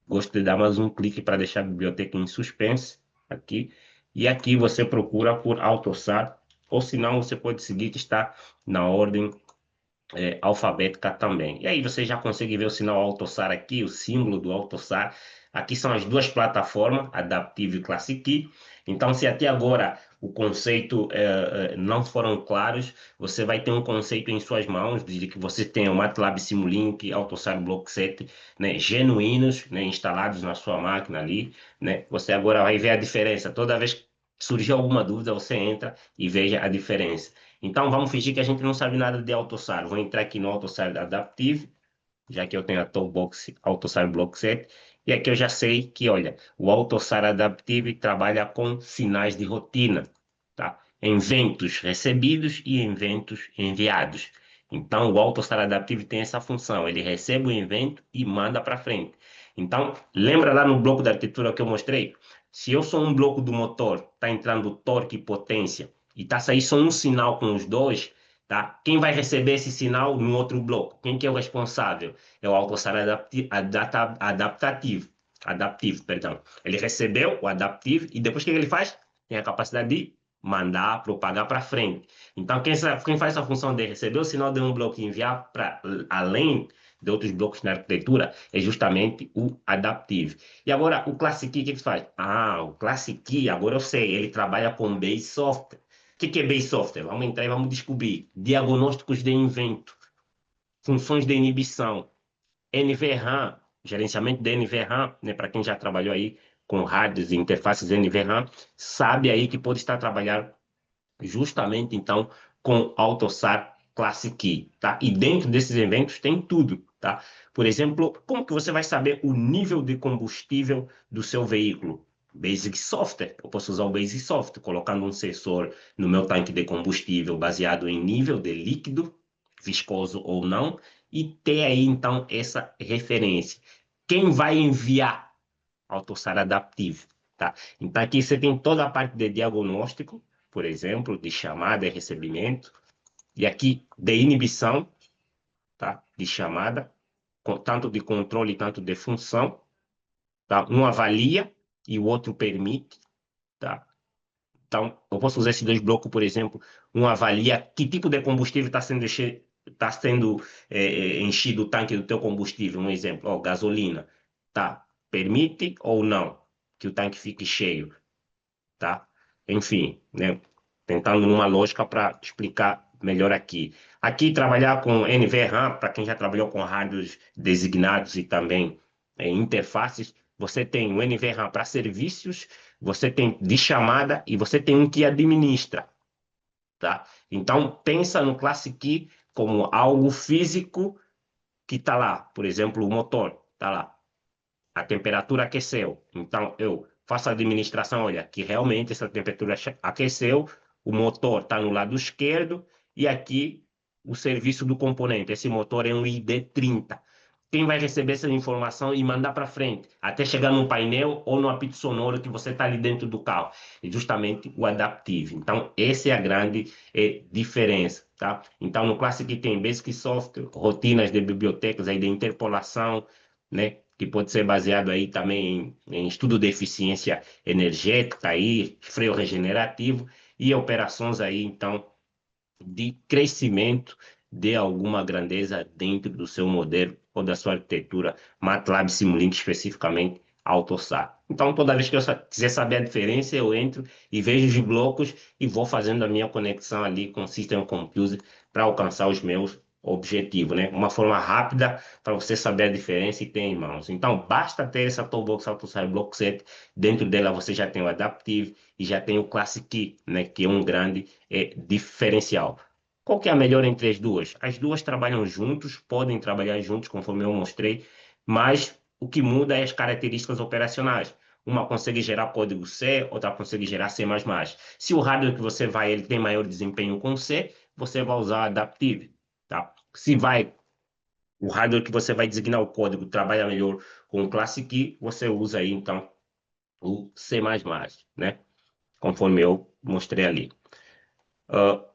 gosto de dar mais um clique para deixar a biblioteca em suspense aqui. E aqui você procura por AutoSAR, ou se não, você pode seguir que está na ordem alfabética também. E aí você já consegue ver o sinal AutoSAR aqui, o símbolo do AutoSAR. Aqui são as duas plataformas, Adaptive e Classic. Então, se até agora o conceito não foram claros, você vai ter um conceito em suas mãos de que você tem o MATLAB Simulink, AutoSAR Block 7, né, genuínos, né, instalados na sua máquina ali, né? Você agora vai ver a diferença. Toda vez que surgir alguma dúvida, você entra e veja a diferença. Então, vamos fingir que a gente não sabe nada de AutoSAR. Vou entrar aqui no AutoSAR Adaptive, já que eu tenho a Toolbox AutoSAR Block 7. E aqui eu já sei que, olha, o AutoSAR Adaptive trabalha com sinais de rotina, tá? Eventos recebidos e eventos enviados. Então, o AutoSAR Adaptive tem essa função. Ele recebe o evento e manda para frente. Então, lembra lá no bloco da arquitetura que eu mostrei? Se eu sou um bloco do motor, está entrando torque e potência, e está saindo só um sinal com os dois, tá? Quem vai receber esse sinal no outro bloco? Quem que é o responsável? É o AutoSAR adaptativo, perdão. Ele recebeu o adaptivo e depois o que ele faz? Tem a capacidade de mandar, propagar para frente. Então, quem faz essa função de receber o sinal de um bloco e enviar para além de outros blocos na arquitetura é justamente o adaptivo. E agora, o Classic Key, o que ele faz? Ah, o Classic Key, agora eu sei, ele trabalha com Base Software. O que é Base Software? Vamos entrar e vamos descobrir. Diagnósticos de evento, funções de inibição, NVRAM, gerenciamento de NVRAM, né, para quem já trabalhou aí com hardwares e interfaces NVRAM, sabe aí que pode estar trabalhando justamente então com AutoSAR Classic Key, tá? E dentro desses eventos tem tudo, tá? Por exemplo, como que você vai saber o nível de combustível do seu veículo? Basic Software. Eu posso usar o Basic Software, colocando um sensor no meu tanque de combustível baseado em nível de líquido, viscoso ou não, e ter aí então essa referência. Quem vai enviar AutoSAR Adaptive, tá? Então aqui você tem toda a parte de diagnóstico, por exemplo, de chamada e recebimento, e aqui de inibição, tá? De chamada, tanto de controle, tanto de função, tá? Um avalia e o outro permite, tá? Então, eu posso usar esses dois blocos, por exemplo, um avalia que tipo de combustível está sendo enchido o tanque do teu combustível, um exemplo, ó, gasolina, tá? Permite ou não que o tanque fique cheio, tá? Enfim, né? Tentando numa lógica para explicar melhor aqui. Aqui, trabalhar com NVRAM, para quem já trabalhou com hardwares designados e também interfaces, você tem o NVRAM para serviços, você tem de chamada e você tem um que administra, tá? Então, pensa no Classic Key como algo físico que está lá. Por exemplo, o motor está lá. A temperatura aqueceu. Então, eu faço a administração, olha, que realmente essa temperatura aqueceu, o motor está no lado esquerdo e aqui o serviço do componente. Esse motor é um ID30. quem vai receber essa informação e mandar para frente, até chegar num painel ou no apito sonoro que você está ali dentro do carro. É justamente o adaptivo. Então, essa é a grande diferença, tá? Então, no Classic tem Basic Software, rotinas de bibliotecas aí de interpolação, né? Que pode ser baseado aí também em estudo de eficiência energética aí, freio regenerativo e operações aí, então, de crescimento de alguma grandeza dentro do seu modelo ou da sua arquitetura, MATLAB Simulink especificamente AutoSAR. Então, toda vez que eu quiser saber a diferença, eu entro e vejo os blocos e vou fazendo a minha conexão ali com o System Computer para alcançar os meus objetivos, né? Uma forma rápida para você saber a diferença e ter em mãos. Então, basta ter essa Toolbox AutoSAR Block Set, dentro dela você já tem o Adaptive e já tem o Classic Key, né? Que é um grande diferencial. Qual que é a melhor entre as duas? As duas trabalham juntos, podem trabalhar juntos, conforme eu mostrei, mas o que muda é as características operacionais. Uma consegue gerar código C, outra consegue gerar C++. Se o hardware que você vai ele tem maior desempenho com C, você vai usar Adaptive, tá? Se vai o hardware que você vai designar o código trabalha melhor com o Classic, você usa aí então o C++, né? Conforme eu mostrei ali. Uh,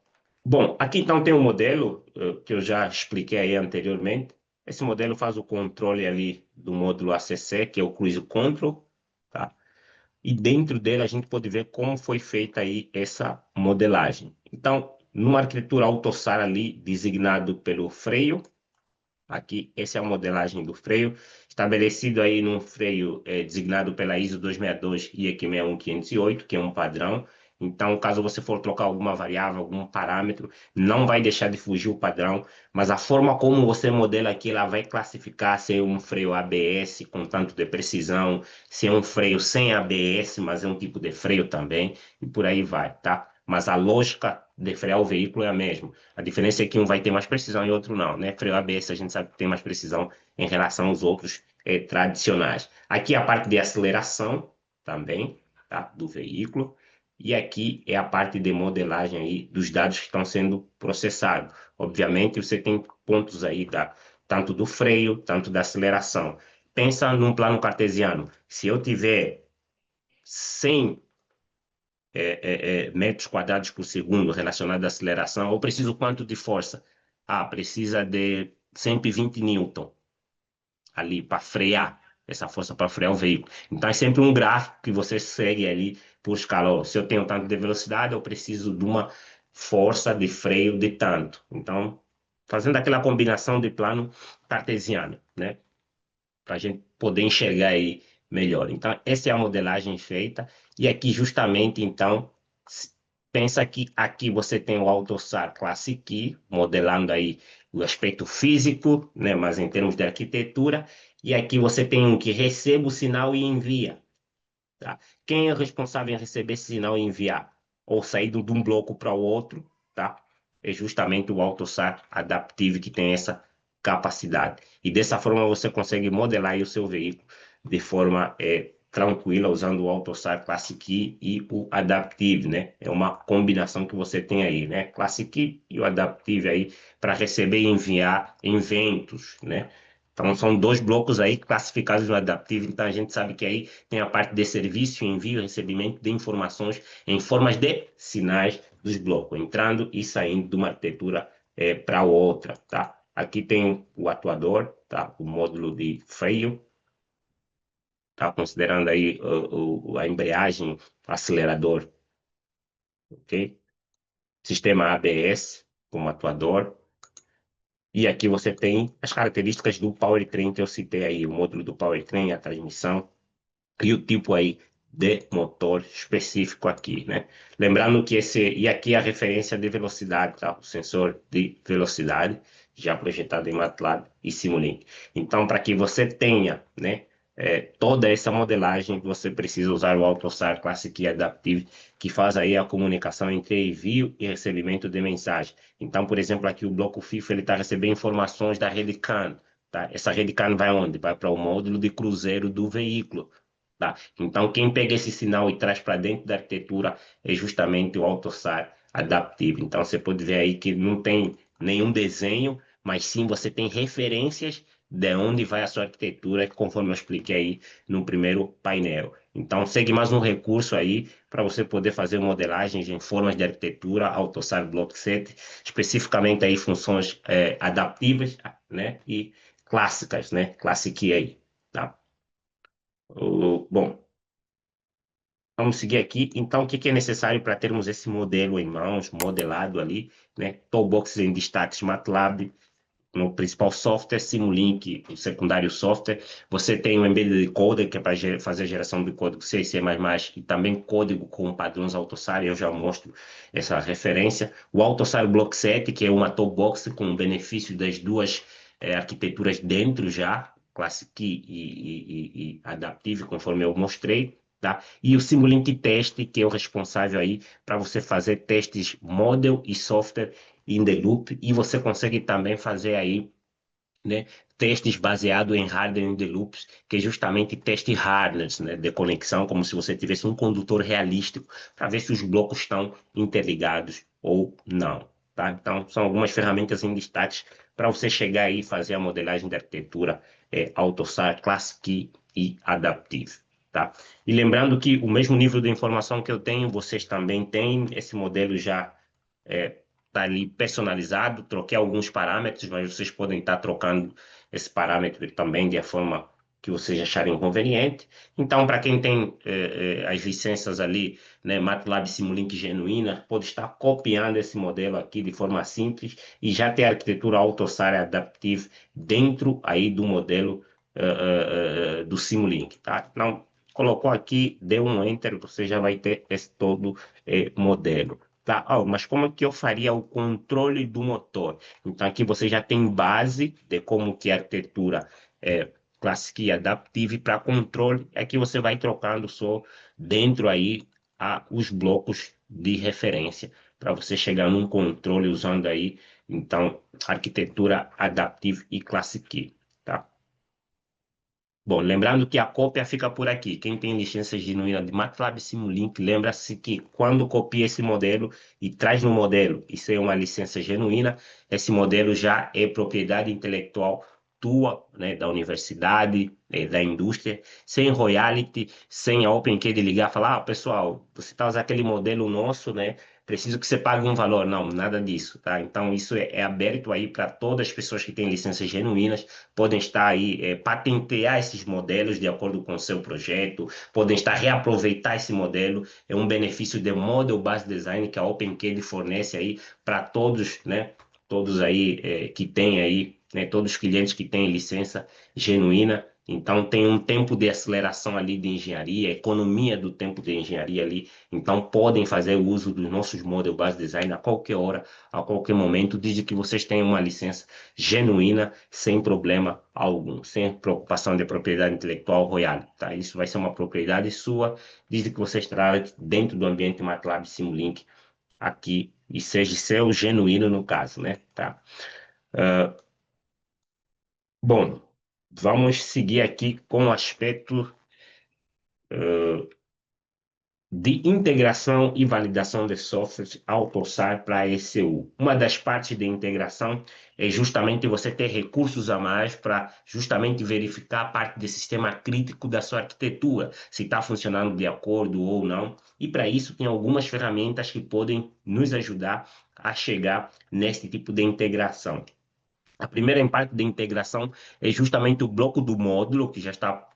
Bom, aqui então tem um modelo que eu já expliquei aí anteriormente. Esse modelo faz o controle ali do módulo ACC, que é o Cruise Control, tá? E dentro dele a gente pode ver como foi feita aí essa modelagem. Então, numa arquitetura AutoSAR ali, designado pelo freio, aqui, essa é a modelagem do freio, estabelecido aí num freio designado pela ISO 262 e EQ 61508, que é um padrão. Então, caso você for trocar alguma variável, algum parâmetro, não vai deixar de fugir o padrão, mas a forma como você modela aqui, ela vai classificar se é um freio ABS com tanto de precisão, se é um freio sem ABS, mas é um tipo de freio também, e por aí vai, tá? Mas a lógica de frear o veículo é a mesma. A diferença é que um vai ter mais precisão e outro não, né? Freio ABS a gente sabe que tem mais precisão em relação aos outros tradicionais. Aqui é a parte de aceleração também, tá? Do veículo. E aqui é a parte de modelagem aí dos dados que estão sendo processados. Obviamente, você tem pontos aí tanto do freio, tanto da aceleração. Pensa num plano cartesiano. Se eu tiver 100 metros quadrados por segundo relacionado à aceleração, eu preciso quanto de força? Ah, precisa de 120 newton ali para frear, essa força para frear o veículo. Então é sempre um gráfico que você segue ali por escala. Ó, se eu tenho tanto de velocidade, eu preciso de uma força de freio de tanto. Então, fazendo aquela combinação de plano cartesiano, né? Para a gente poder enxergar aí melhor. Então, essa é a modelagem feita. E aqui, justamente, então, pensa que aqui você tem o AutoSAR Classic, modelando aí o aspecto físico, né, mas em termos de arquitetura. E aqui você tem um que recebe o sinal e envia. Tá? Quem é o responsável em receber esse sinal e enviar? Ou sair de um bloco para o outro, tá? É justamente o AutoSAR Adaptive que tem essa capacidade. E dessa forma você consegue modelar aí o seu veículo de forma tranquila, usando o AutoSAR Classic e o Adaptive, né? É uma combinação que você tem aí, né? Classic e o Adaptive aí para receber e enviar eventos, né? Então, são dois blocos aí classificados no Adaptive. Então, a gente sabe que aí tem a parte de serviço, envio e recebimento de informações em formas de sinais dos blocos, entrando e saindo de uma arquitetura para outra, tá? Aqui tem o atuador, tá? O módulo de freio, tá? Considerando aí a embreagem, acelerador, ok? Sistema ABS como atuador. E aqui você tem as características do powertrain que eu citei aí, o módulo do powertrain, a transmissão, e o tipo aí de motor específico aqui, né? Lembrando que e aqui é a referência de velocidade, tá? O sensor de velocidade, já projetado em MATLAB e Simulink. Então, para que você tenha, né, toda essa modelagem, você precisa usar o AutoSAR Classic Adaptive, que faz aí a comunicação entre envio e recebimento de mensagem. Então, por exemplo, aqui o bloco FIFO, ele está recebendo informações da rede CAN, tá? Essa rede CAN vai onde? Vai para o módulo de cruzeiro do veículo. Tá? Então, quem pega esse sinal e traz para dentro da arquitetura é justamente o AutoSAR adaptivo. Então, você pode ver aí que não tem nenhum desenho, mas sim você tem referências de onde vai a sua arquitetura, conforme eu expliquei aí no primeiro painel. Então, segue mais um recurso aí para você poder fazer modelagens em formas de arquitetura, AutoSAR Block Set, especificamente aí funções adaptivas, né, e clássicas, né, Classic aí, tá? Bom, vamos seguir aqui. Então, o que que é necessário para termos esse modelo em mãos, modelado ali, né? Toolboxes em destaques MATLAB, no principal software, Simulink, o secundário software. Você tem o Embedded Coder, que é para fazer a geração de código C e C++, e também código com padrões AutoSAR, eu já mostro essa referência. O AutoSAR Block Set, que é uma toolbox com o benefício das duas arquiteturas dentro já, Classic e Adaptive, conforme eu mostrei. Tá? E o Simulink Test, que é o responsável aí para você fazer testes model e software in the loop, e você consegue também fazer aí, né, testes baseados em hardware in the loops, que é justamente teste hardness, né, de conexão, como se você tivesse um condutor realístico para ver se os blocos estão interligados ou não. Tá? Então, são algumas ferramentas em destaque para você chegar aí e fazer a modelagem de arquitetura AutoSAR, Classic e Adaptive. Tá? E lembrando que o mesmo nível de informação que eu tenho, vocês também têm. Esse modelo já está ali personalizado. Troquei alguns parâmetros, mas vocês podem estar trocando esse parâmetro também de a forma que vocês acharem conveniente. Então, para quem tem as licenças ali, né, MATLAB Simulink genuína, pode estar copiando esse modelo aqui de forma simples e já ter a arquitetura AutoSAR Adaptive dentro aí do modelo do Simulink, tá? Então, colocou aqui, deu um Enter, você já vai ter esse todo modelo. Tá, mas como é que eu faria o controle do motor? Então, aqui você já tem base de como que a arquitetura Classic e Adaptive para controle. Aqui você vai trocando só dentro aí os blocos de referência para você chegar num controle usando aí, então, arquitetura Adaptive e Classic, tá? Bom, lembrando que a cópia fica por aqui. Quem tem licença genuína de MATLAB Simulink, lembra-se que quando copia esse modelo e traz no modelo, isso é uma licença genuína, esse modelo já é propriedade intelectual tua, né, da universidade, da indústria, sem royalty, sem a OpenKey de ligar e falar, pessoal, você está usando aquele modelo nosso, né? Preciso que você pague um valor. Não, nada disso, tá? Então, isso é aberto aí para todas as pessoas que têm licenças genuínas, podem estar aí, patentear esses modelos de acordo com o seu projeto, podem estar reaproveitar esse modelo, é um benefício de Model Based Design que a OpenCAD fornece aí para todos, né? Todos aí que têm aí, né? Todos os clientes que têm licença genuína. Então, tem um tempo de aceleração ali de engenharia, economia do tempo de engenharia ali. Então, podem fazer o uso dos nossos Model Based Design a qualquer hora, a qualquer momento, desde que vocês tenham uma licença genuína, sem problema algum, sem preocupação de propriedade intelectual royal, tá? Isso vai ser uma propriedade sua, desde que você trabalhe dentro do ambiente MATLAB Simulink aqui e seja seu genuíno no caso, né? Tá? Bom, vamos seguir aqui com o aspecto de integração e validação de softwares AutoSAR para a ECU. Uma das partes de integração é justamente você ter recursos a mais para justamente verificar a parte de sistema crítico da sua arquitetura, se está funcionando de acordo ou não. E para isso tem algumas ferramentas que podem nos ajudar a chegar nesse tipo de integração. A primeira parte de integração é justamente o bloco do módulo, que já está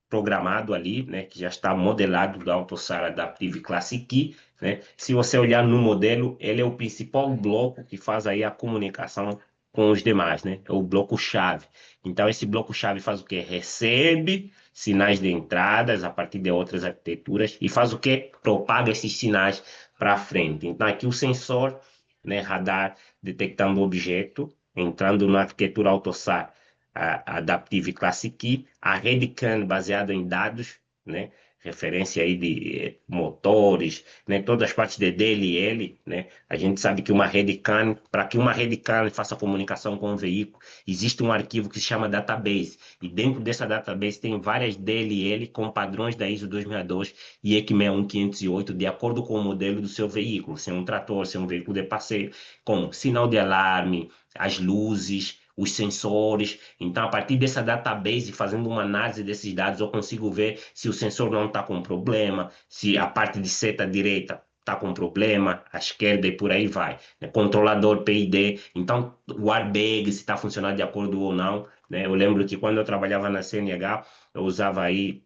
programado ali, né, que já está modelado da AutoSAR Adaptive Classic, né? Se você olhar no modelo, ele é o principal bloco que faz aí a comunicação com os demais, né? É o bloco-chave. Então, esse bloco-chave faz o quê? Recebe sinais de entradas a partir de outras arquiteturas e faz o quê? Propaga esses sinais para frente. Então, aqui o sensor, né, radar detectando o objeto, entrando na arquitetura AutoSAR Adaptive Classic, a rede CAN baseada em dados, né? Referência aí de motores, né? Todas as partes de DLL, né? A gente sabe que uma rede CAN, para que uma rede CAN faça comunicação com o veículo, existe um arquivo que se chama database, e dentro dessa database tem várias DLL com padrões da ISO 2002 e EC 61508, de acordo com o modelo do seu veículo, se é um trator, se é um veículo de passeio, com sinal de alarme, as luzes, os sensores. Então, a partir dessa database, fazendo uma análise desses dados, eu consigo ver se o sensor não está com problema, se a parte de seta direita está com problema, a esquerda e por aí vai, né? Controlador PID, então o airbag, se está funcionando de acordo ou não, né? Eu lembro que quando eu trabalhava na CNH, eu usava aí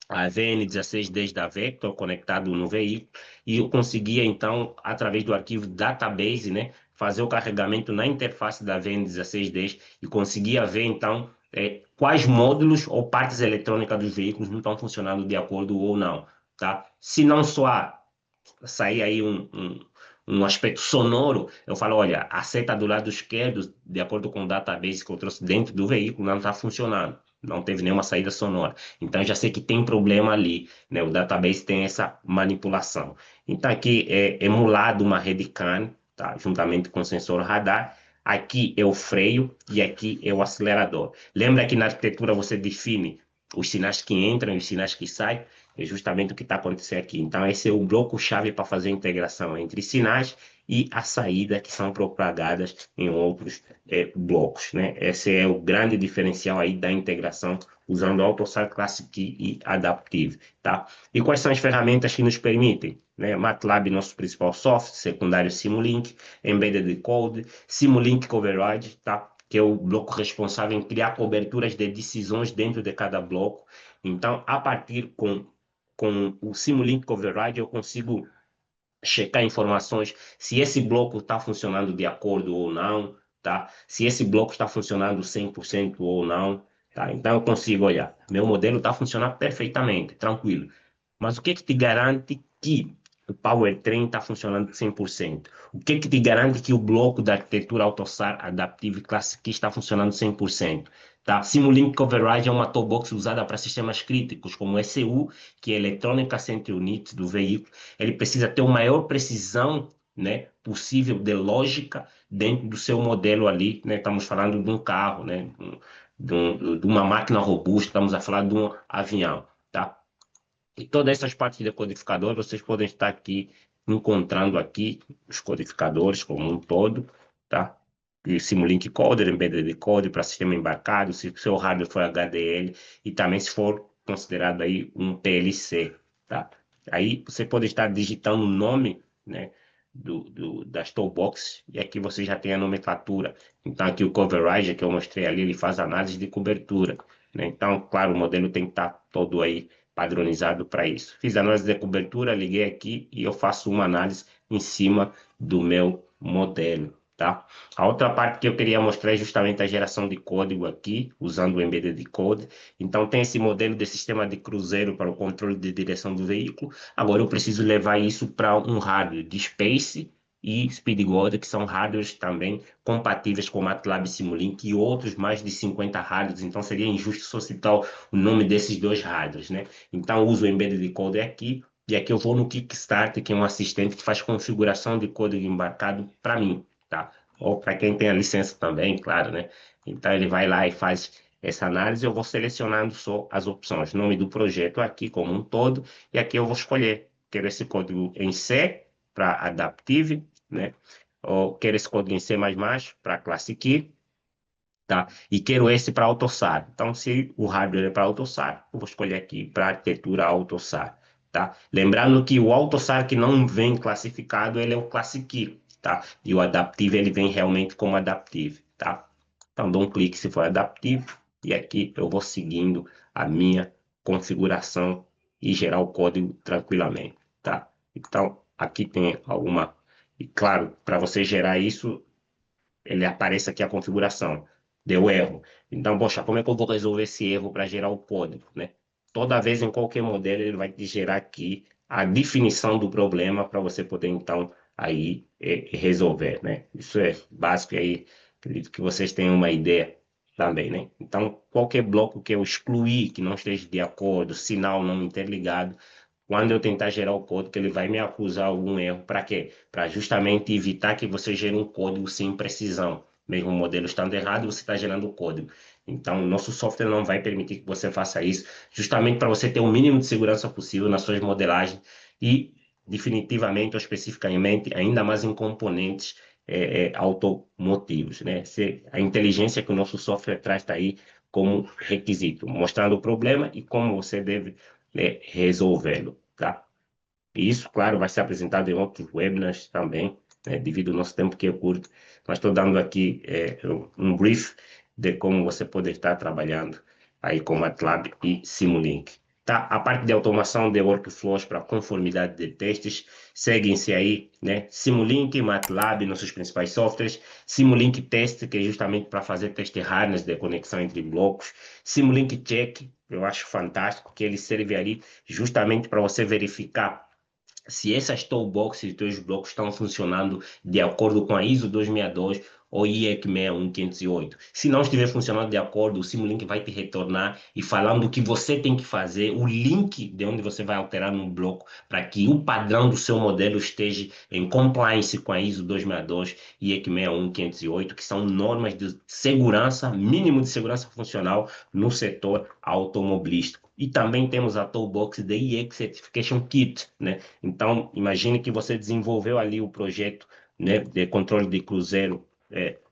a VN1610 da Vector conectado no veículo e eu conseguia então, através do arquivo database, né, fazer o carregamento na interface da VN1610 e conseguia ver então quais módulos ou partes eletrônicas dos veículos não estão funcionando de acordo ou não, tá? Se não só sair aí um aspecto sonoro, eu falo, olha, a seta do lado esquerdo, de acordo com o database que eu trouxe dentro do veículo, não está funcionando. Não teve nenhuma saída sonora. Então, eu já sei que tem problema ali, né? O database tem essa manipulação. Então, aqui é emulado uma rede CAN, tá? Juntamente com o sensor radar. Aqui é o freio e aqui é o acelerador. Lembra que na arquitetura você define os sinais que entram e os sinais que saem? É justamente o que está acontecendo aqui. Então, esse é o bloco-chave para fazer a integração entre sinais e a saída que são propagadas em outros blocos, né? Esse é o grande diferencial aí da integração usando AutoSAR Classic Key e Adaptive, tá? E quais são as ferramentas que nos permitem? Né? MATLAB, nosso principal software, secundário Simulink, Embedded Code, Simulink Override, tá? Que é o bloco responsável em criar coberturas de decisões dentro de cada bloco. Então, a partir com o Simulink Override, eu consigo checar informações se esse bloco está funcionando de acordo ou não, tá? Se esse bloco está funcionando 100% ou não, tá? Então eu consigo olhar, meu modelo está funcionando perfeitamente, tranquilo. Mas o que que te garante que o Powertrain está funcionando 100%? O que que te garante que o bloco da arquitetura AutoSAR Adaptive Classic está funcionando 100%? Tá? Simulink Override é uma toolbox usada para sistemas críticos, como o ECU, que é Electrônica Central Unit do veículo. Ele precisa ter a maior precisão, né, possível de lógica dentro do seu modelo ali, né? Estamos falando de um carro, né? De uma máquina robusta, estamos a falar de um avião, tá? E todas essas partes de codificador, vocês podem estar aqui encontrando aqui os codificadores como um todo, tá? E Simulink Coder, Embedded Code para sistema embarcado, se o seu hardware for HDL e também se for considerado aí um PLC, tá? Aí você pode estar digitando o nome, né, das toolbox e aqui você já tem a nomenclatura. Então aqui o Coverage que eu mostrei ali, ele faz análise de cobertura, né? Então, claro, o modelo tem que estar todo aí padronizado para isso. Fiz análise de cobertura, liguei aqui e eu faço uma análise em cima do meu modelo, tá? A outra parte que eu queria mostrar é justamente a geração de código aqui, usando o Embedded Code. Então, tem esse modelo de sistema de cruzeiro para o controle de direção do veículo. Agora, eu preciso levar isso para um hardware de Space e SpeedGod, que são hardwares também compatíveis com MATLAB Simulink e outros mais de 50 hardwares. Então, seria injusto só citar o nome desses dois hardwares, né? Então, eu uso o Embedded Code aqui, e aqui eu vou no Kickstarter, que é um assistente que faz configuração de código embarcado para mim, tá? Ou para quem tem a licença também, claro, né? Então, ele vai lá e faz essa análise, eu vou selecionando só as opções, nome do projeto aqui como um todo, e aqui eu vou escolher, quero esse código em C para Adaptive, né? Ou quero esse código em C++ para Classic, tá? E quero esse para AutoSAR. Então, se o hardware é para AutoSAR, eu vou escolher aqui para arquitetura AutoSAR, tá? Lembrando que o AutoSAR que não vem classificado, ele é o Classic, tá? E o Adaptive, ele vem realmente como Adaptive, tá? Então, dou um clique se for Adaptive e aqui eu vou seguindo a minha configuração e gerar o código tranquilamente, tá? Então, aqui tem alguma... E claro, para você gerar isso, ele aparece aqui a configuração. Deu erro. Então, poxa, como é que eu vou resolver esse erro para gerar o código, né? Toda vez em qualquer modelo ele vai te gerar aqui a definição do problema para você poder então aí resolver, né? Isso é básico aí, acredito que vocês tenham uma ideia também, né? Então, qualquer bloco que eu excluir, que não esteja de acordo, sinal não interligado, quando eu tentar gerar o código, ele vai me acusar algum erro. Para quê? Para justamente evitar que você gere um código sem precisão. Mesmo o modelo estando errado, você está gerando o código. Então, o nosso software não vai permitir que você faça isso, justamente para você ter o mínimo de segurança possível nas suas modelagens e, definitivamente ou especificamente, ainda mais em componentes automotivos, né? A inteligência que o nosso software traz está aí como requisito, mostrando o problema e como você deve, resolvê-lo, tá? E isso, claro, vai ser apresentado em outros webinars também, né, devido ao nosso tempo que é curto. Mas estou dando aqui um brief de como você pode estar trabalhando aí com MATLAB e Simulink. Tá? A parte de automação de workflows para conformidade de testes, seguem-se aí, né? Simulink, MATLAB, nossos principais softwares. Simulink Test, que é justamente para fazer teste harness de conexão entre blocos. Simulink Check, eu acho fantástico, que ele serve ali justamente para você verificar se essas toolboxes dos teus blocos estão funcionando de acordo com a ISO 262 ou IEC 61508. Se não estiver funcionando de acordo, o Simulink vai te retornar e falando o que você tem que fazer, o link de onde você vai alterar no bloco para que o padrão do seu modelo esteja em compliance com a ISO 262 e IEC 61508, que são normas de segurança, mínimo de segurança funcional no setor automobilístico. E também temos a toolbox de IEC Certification Kit, né? Então, imagine que você desenvolveu ali o projeto, né, de controle de cruzeiro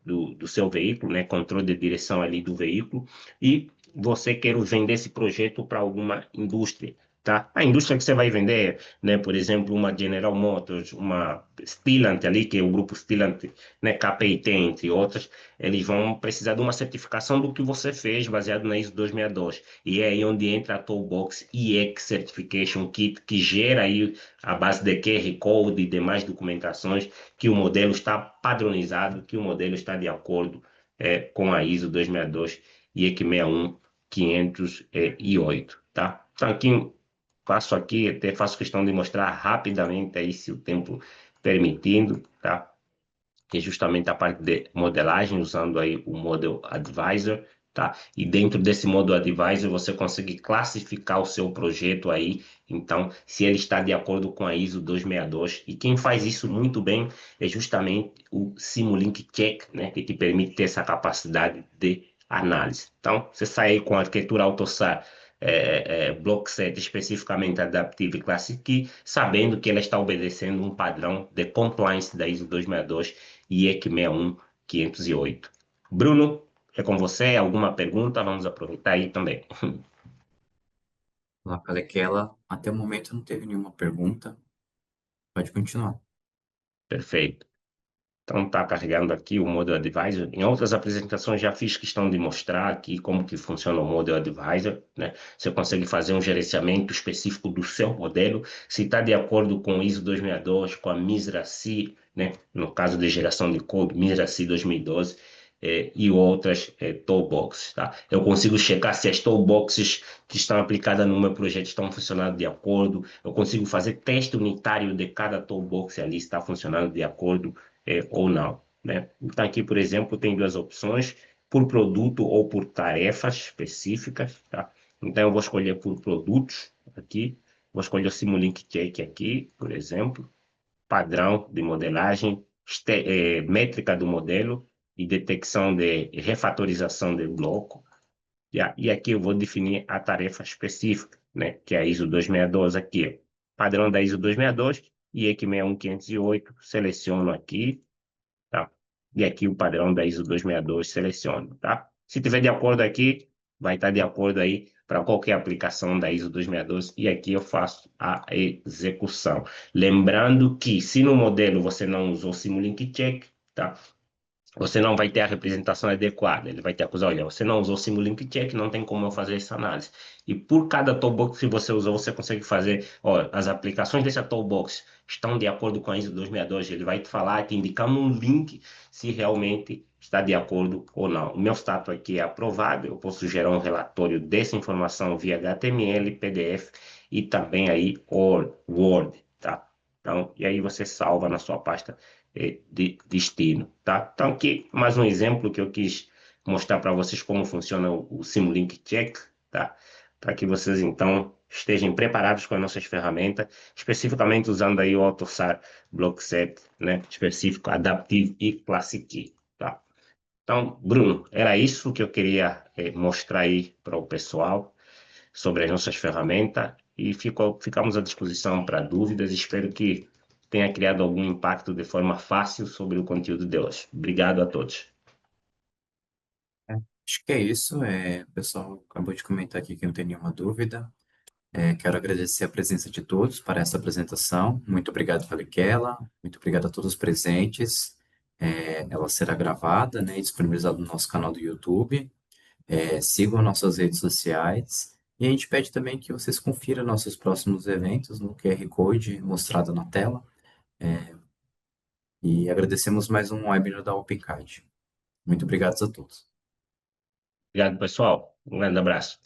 do seu veículo, né, controle de direção ali do veículo, e você quer vender esse projeto para alguma indústria. Tá? A indústria que você vai vender, né, por exemplo, uma General Motors, uma Stellantis ali, que é o grupo Stellantis, né, KPIT, entre outras, eles vão precisar de uma certificação do que você fez, baseado na ISO 262. E é aí onde entra a Toolbox EX Certification Kit, que gera aí a base de QR Code e demais documentações que o modelo está padronizado, que o modelo está de acordo com a ISO 262 e EC 61508, tá? Então aqui, até faço questão de mostrar rapidamente aí, se o tempo permitindo, tá? Que é justamente a parte de modelagem, usando aí o Model Advisor, tá? E dentro desse Model Advisor você consegue classificar o seu projeto aí, então, se ele está de acordo com a ISO 262. E quem faz isso muito bem é justamente o Simulink Check, né? Que te permite ter essa capacidade de análise. Então, você sai com a arquitetura AutoSAR, Block set especificamente Adaptive Classic Key, sabendo que ela está obedecendo um padrão de compliance da ISO 262 e EC 61508. Bruno, é com você. Alguma pergunta? Vamos aproveitar aí também. Olá, Calequela. Até o momento não teve nenhuma pergunta. Pode continuar. Perfeito. Então, está carregando aqui o Model Advisor. Em outras apresentações já fiz questão de mostrar aqui como que funciona o Model Advisor, né? Você consegue fazer um gerenciamento específico do seu modelo, se está de acordo com o ISO 262, com a MISRA-C, né? No caso de geração de código, MISRA-C 2012, e outras toolboxes, tá? Eu consigo checar se as toolboxes que estão aplicadas no meu projeto estão funcionando de acordo. Eu consigo fazer teste unitário de cada toolbox ali, se está funcionando de acordo ou não, né? Então, aqui, por exemplo, tem duas opções, por produto ou por tarefas específicas, tá? Então, eu vou escolher por produtos aqui, vou escolher o Simulink Check aqui, por exemplo, padrão de modelagem, métrica do modelo e detecção de refatorização de bloco. E aqui eu vou definir a tarefa específica, né? Que é a ISO 262 aqui. Padrão da ISO 262 e EC 61508, seleciono aqui, tá? E aqui o padrão da ISO 262 seleciono, tá? Se tiver de acordo aqui, vai estar de acordo aí para qualquer aplicação da ISO 262 e aqui eu faço a execução. Lembrando que se no modelo você não usou Simulink Check, tá? Você não vai ter a representação adequada. Ele vai ter acusar, olha, você não usou o Simulink Check, não tem como eu fazer essa análise. E por cada toolbox que você usou, você consegue fazer, ó, as aplicações dessa toolbox estão de acordo com a ISO 262. Ele vai te falar, te indicar um link se realmente está de acordo ou não. O meu status aqui é aprovado, eu posso gerar um relatório dessa informação via HTML, PDF e também aí Word, tá? Então, e aí você salva na sua pasta de destino, tá? Então, aqui mais um exemplo que eu quis mostrar para vocês como funciona o Simulink Check, tá? Para que vocês, então, estejam preparados com as nossas ferramentas, especificamente usando aí o AutoSAR Block Set, né? Específico, Adaptive e Classic Key, tá? Então, Bruno, era isso que eu queria mostrar aí para o pessoal sobre as nossas ferramentas e ficamos à disposição para dúvidas. Espero que tenha criado algum impacto de forma fácil sobre o conteúdo de hoje. Obrigado a todos. Acho que é isso. O pessoal acabou de comentar aqui que não tem nenhuma dúvida. Quero agradecer a presença de todos para essa apresentação. Muito obrigado, Faliquela. Muito obrigado a todos os presentes. Ela será gravada, né, e disponibilizada no nosso canal do YouTube. Sigam nossas redes sociais. E a gente pede também que vocês confiram nossos próximos eventos no QR Code mostrado na tela. E agradecemos mais um webinar da OpenCard. Muito obrigado a todos. Obrigado, pessoal. Um grande abraço.